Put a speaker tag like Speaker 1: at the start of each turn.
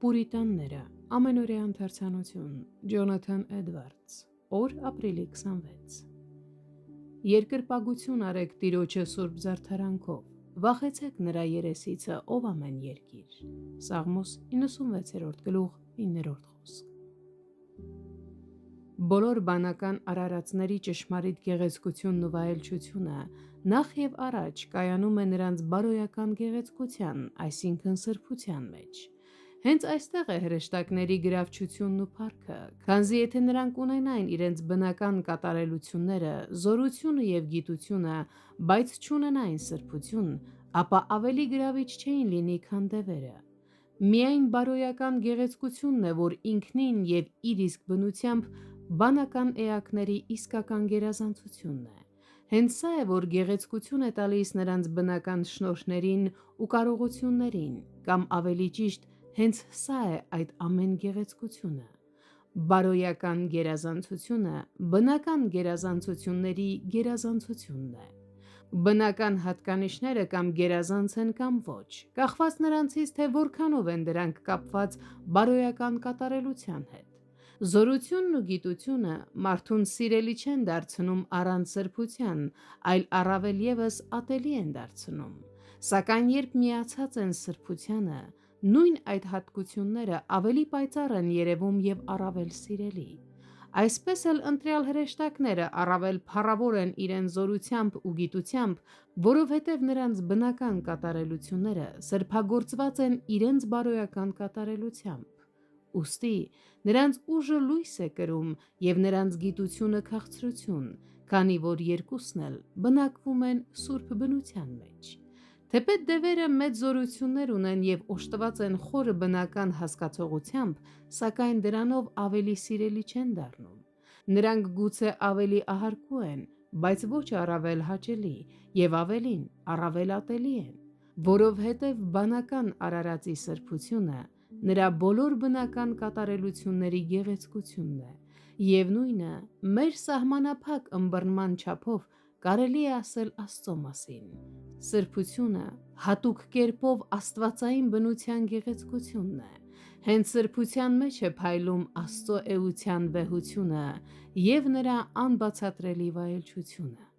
Speaker 1: Պուրիտանները, ամենօրյա ընթերցանություն, Ջոնաթան Էդվարդս, օր ապրիլի 26 Երկրպագություն արեք Տիրոջը սուրբ զարդարանքով, վախեցեք նրա երեսիցը, ով ամեն երկիր, Սաղմոս 96-րդ գլուխ 9-րդ խոսք Բոլոր բանական արարածների ճշմարիտ գեղեցկությունն ու վայելչությունը նախ եւ առաջ կայանում է նրանց բարոյական գեղեցկության, այսինքն սրբության մեջ։ Հենց այստեղ է հրեշտակների գրավչությունն ու փառքը, քանզի եթե նրանք ունենային իրենց բնական կատարելությունները, զորությունը եւ գիտությունը, բայց չունենային սրբություն, ապա ավելի գրավիչ չէին լինի, քան դևերը։ Միայն բարոյական գեղեցկությունն է, որ ինքնին եւ իր իսկ բնությամբ բանական էակների իսկական գերազանցությունն է։ Հենց սա է, որ գեղեցկություն է տալիս նրանց բնական շնորհներին ու կարողություններին, կամ ավելի ճիշտ, հենց սա է այդ ամեն գեղեցկությունը։ Բարոյական գերազանցությունը բնական գերազանցությունների գերազանցությունն է։ Բնական հատկանիշները կամ գերազանց են կամ ոչ, կախված նրանցից, թե որքանով են դրանք կապված բարոյական կատարելության հետ։ Զորությունն ու գիտությունը մարդուն սիրելի չեն դարձնում առանց սրբության, այլ առավել ևս ատելի են դարձնում։ Սակայն երբ միացած են սրբությանը, նույն այդ հատկությունները ավելի պայծառ են երևում եւ առավել սիրելի։ Այսպես էլ ընտրյալ հրեշտակները առավել փառավոր են իրենց զորությամբ ու գիտությամբ, որովհետև նրանց բնական կատարելությունները սրբագործված են իրենց բարոյական կատարելությամբ։ Ուստի նրանց ուժը լույս է կրում եւ նրանց գիտությունը քաղցրություն, քանի որ երկուսն էլ բնակվում են սուրբ բնության մեջ։ Թեպետ դևերը մեծ զորություններ ունեն եւ օժտված են խորը բնական հասկացողությամբ, սակայն դրանով ավելի սիրելի չեն դառնում։ Նրանք գուցե ավելի ահարկու են, բայց ոչ առավել հաճելի եւ ավելին առավել ատելի են, որովհետեւ բանական արարածի սրբությունը նրա բոլոր բնական կատարելությունների գեղեցկությունն է, եւ նույնը մեր սահմանափակ ըմբռնման չափով կարելի է ասել Աստծո մասին։ Սրբությունը հատուկ կերպով աստվածային բնության գեղեցկությունն է։ Հենց սրբության մեջ է փայլում Աստծո էության վեհությունը եւ նրա անբացատրելի վայելչությունը։